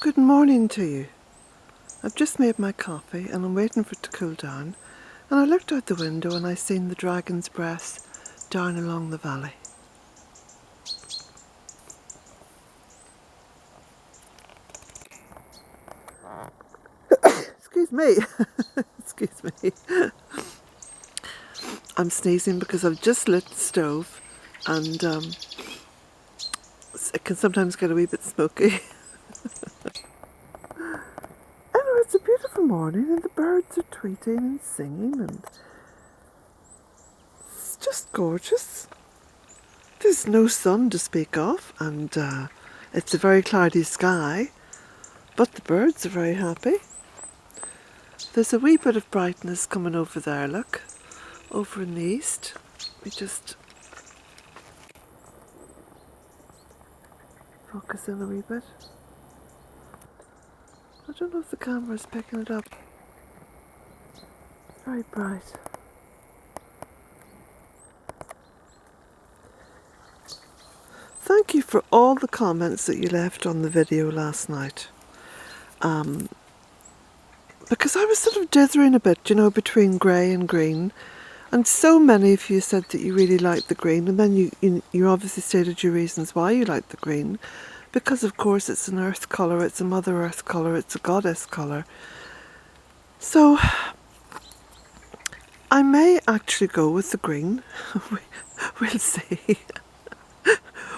Good morning to you. I've just made my coffee and I'm waiting for it to cool down, and I looked out the window and I seen the dragon's breath down along the valley. Excuse me. Excuse me. I'm sneezing because I've just lit the stove and it can sometimes get a wee bit smoky. Anyway, it's a beautiful morning and the birds are tweeting and singing and it's just gorgeous. There's no sun to speak of and it's a very cloudy sky, but the birds are very happy. There's a wee bit of brightness coming over there, look, over in the east. We just focus in a wee bit. I don't know if the camera's picking it up. It's very bright. Thank you for all the comments that you left on the video last night. Because I was sort of dithering a bit, you know, between grey and green. And so many of you said that you really liked the green, and then you obviously stated your reasons why you liked the green. Because of course it's an earth colour, it's a Mother Earth colour, it's a goddess colour. So I may actually go with the green. We'll see.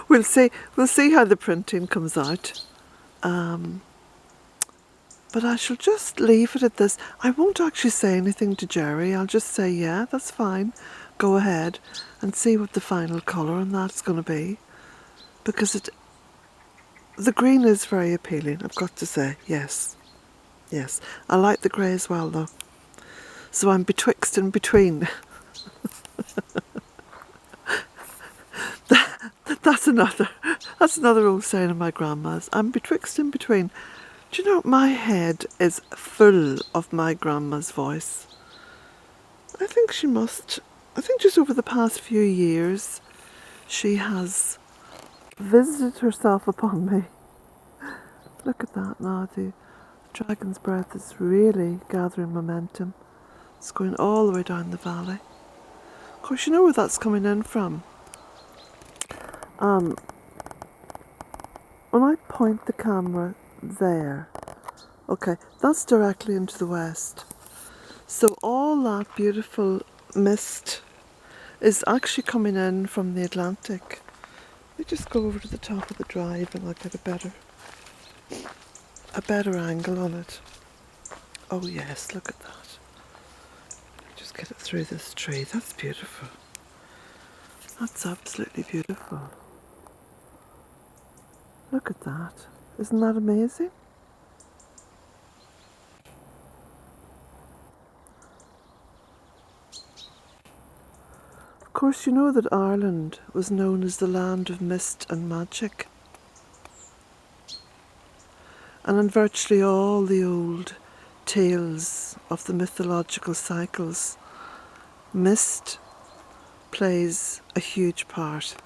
We'll see how the printing comes out. But I shall just leave it at this. I won't actually say anything to Jerry. I'll just say, yeah, that's fine. Go ahead and see what the final colour on that's going to be. Because the green is very appealing, I've got to say. Yes. Yes. I like the grey as well, though. So I'm betwixt and between. That's another old saying of my grandma's. I'm betwixt and between. Do you know, my head is full of my grandma's voice. I think just over the past few years, she has visited herself upon me. Look at that now, the dragon's breath is really gathering momentum. It's going all the way down the valley. Of course, you know where that's coming in from. When I point the camera there, okay, that's directly into the west. So all that beautiful mist is actually coming in from the Atlantic. Let me just go over to the top of the drive and I'll get a better angle on it. Oh yes, look at that. Just get it through this tree. That's beautiful. That's absolutely beautiful. Look at that. Isn't that amazing? Of course, you know that Ireland was known as the land of mist and magic. And in virtually all the old tales of the mythological cycles, mist plays a huge part.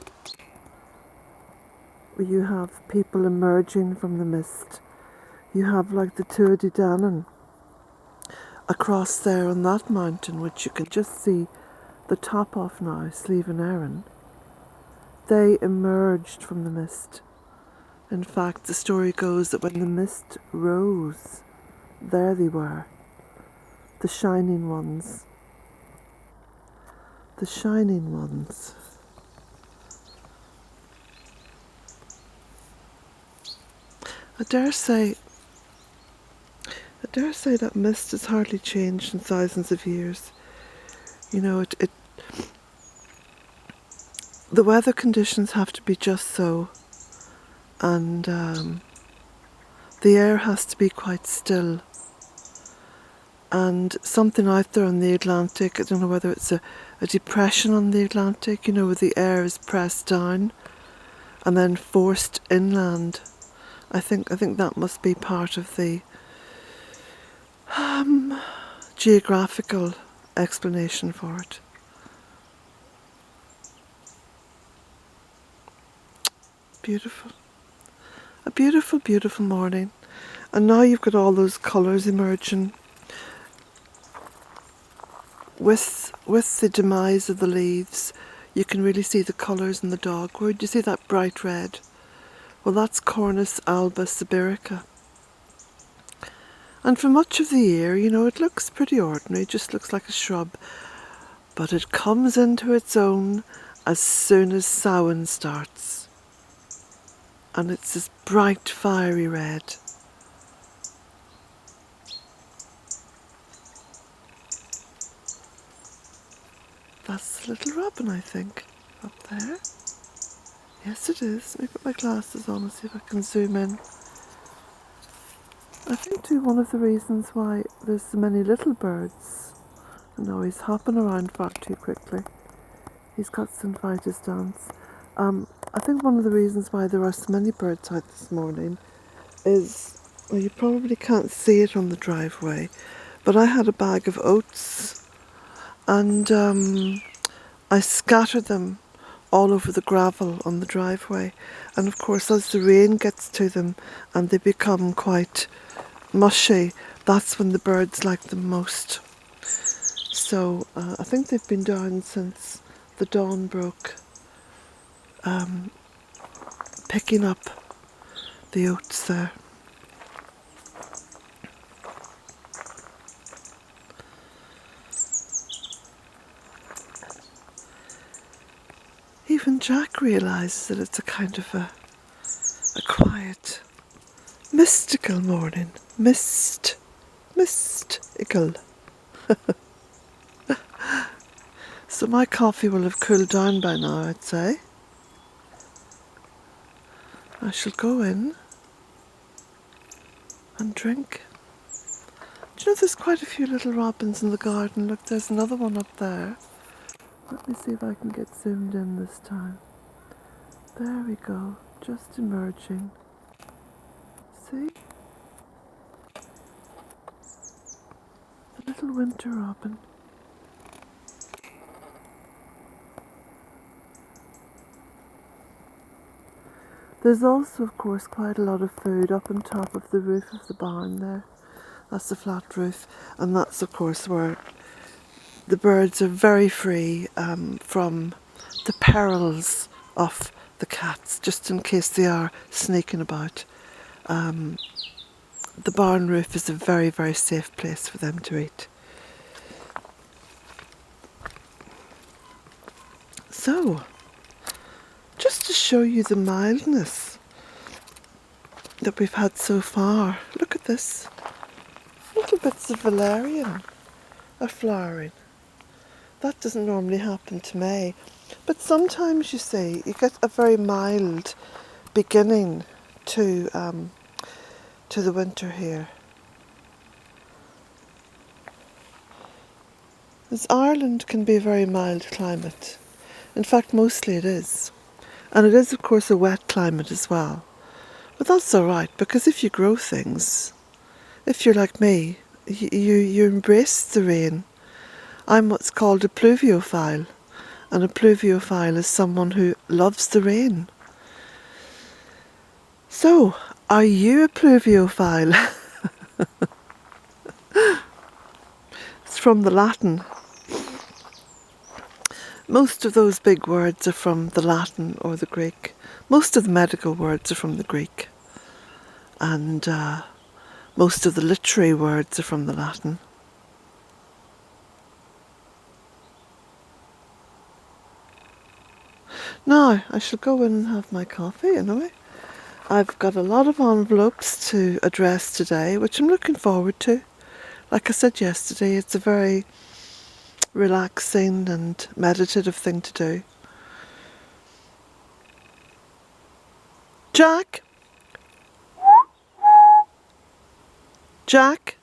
You have people emerging from the mist. You have like the Tuatha De Danann across there on that mountain, which you can just see the top of now, Slieve and Erin. They emerged from the mist. In fact, the story goes that when the mist rose, there they were, the shining ones. The shining ones. I dare say that mist has hardly changed in thousands of years. You know, the weather conditions have to be just so, and the air has to be quite still. And something out there on the Atlantic, I don't know whether it's a depression on the Atlantic, you know, where the air is pressed down and then forced inland. I think that must be part of the geographical explanation for it. Beautiful. A beautiful, beautiful morning. And now you've got all those colours emerging. With the demise of the leaves, you can really see the colours in the dogwood. You see that bright red? Well, that's Cornus alba sibirica. And for much of the year, you know, it looks pretty ordinary, it just looks like a shrub. But it comes into its own as soon as Samhain starts. And it's this bright, fiery red. That's the little robin, I think, up there. Yes, it is. Let me put my glasses on and see if I can zoom in. I think too one of the reasons why there's so many little birds. No, he's hopping around far too quickly. He's got symphytis dance. I think one of the reasons why there are so many birds out this morning is, well, you probably can't see it on the driveway, but I had a bag of oats and I scattered them all over the gravel on the driveway. And of course, as the rain gets to them and they become quite mushy, that's when the birds like them most. So I think they've been down since the dawn broke, picking up the oats there. Even Jack realises that it's a kind of a quiet, mystical morning. Mystical. So my coffee will have cooled down by now, I'd say. I shall go in and drink. Do you know there's quite a few little robins in the garden? Look, there's another one up there. Let me see if I can get zoomed in this time. There we go, just emerging. See? The little winter robin. There's also, of course, quite a lot of food up on top of the roof of the barn there. That's the flat roof, and that's, of course, where the birds are very free from the perils of the cats, just in case they are sneaking about. The barn roof is a very, very safe place for them to eat. So, just to show you the mildness that we've had so far, look at this. Little bits of valerian are flowering. That doesn't normally happen to May, but sometimes, you see, you get a very mild beginning to the winter here. As Ireland can be a very mild climate. In fact, mostly it is. And it is, of course, a wet climate as well. But that's all right, because if you grow things, if you're like me, you embrace the rain. I'm what's called a pluviophile, and a pluviophile is someone who loves the rain. So, are you a pluviophile? It's from the Latin. Most of those big words are from the Latin or the Greek. Most of the medical words are from the Greek. And most of the literary words are from the Latin. Now, I shall go in and have my coffee anyway. I've got a lot of envelopes to address today, which I'm looking forward to. Like I said yesterday, it's a very relaxing and meditative thing to do. Jack? Jack?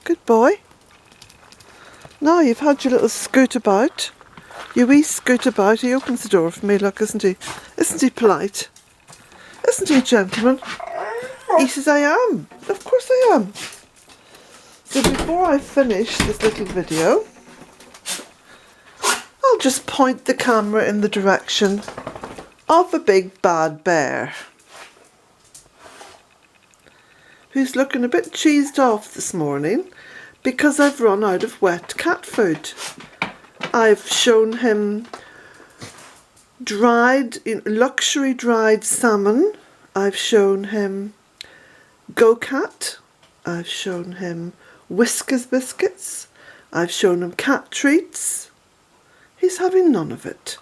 Good boy. Now you've had your little scoot about. Your wee scoot about. He opens the door for me, look, isn't he? Isn't he polite? Isn't he a gentleman? He says, I am. Of course I am. So before I finish this little video, I'll just point the camera in the direction of a big bad bear. who's looking a bit cheesed off this morning because I've run out of wet cat food. I've shown him luxury dried salmon. I've shown him go-cat. I've shown him Whiskas biscuits. I've shown him cat treats. He's having none of it.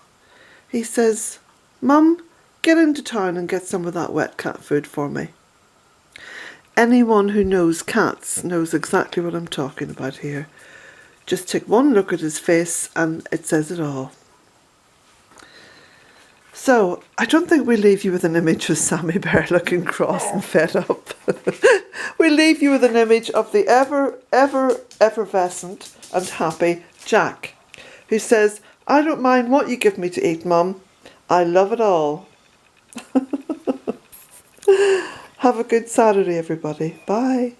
He says, "Mum, get into town and get some of that wet cat food for me." Anyone who knows cats knows exactly what I'm talking about here. Just take one look at his face and it says it all. So, I don't think we leave you with an image of Sammy Bear looking cross and fed up. We leave you with an image of the effervescent and happy Jack, who says, "I don't mind what you give me to eat, Mum. I love it all." Have a good Saturday, everybody. Bye.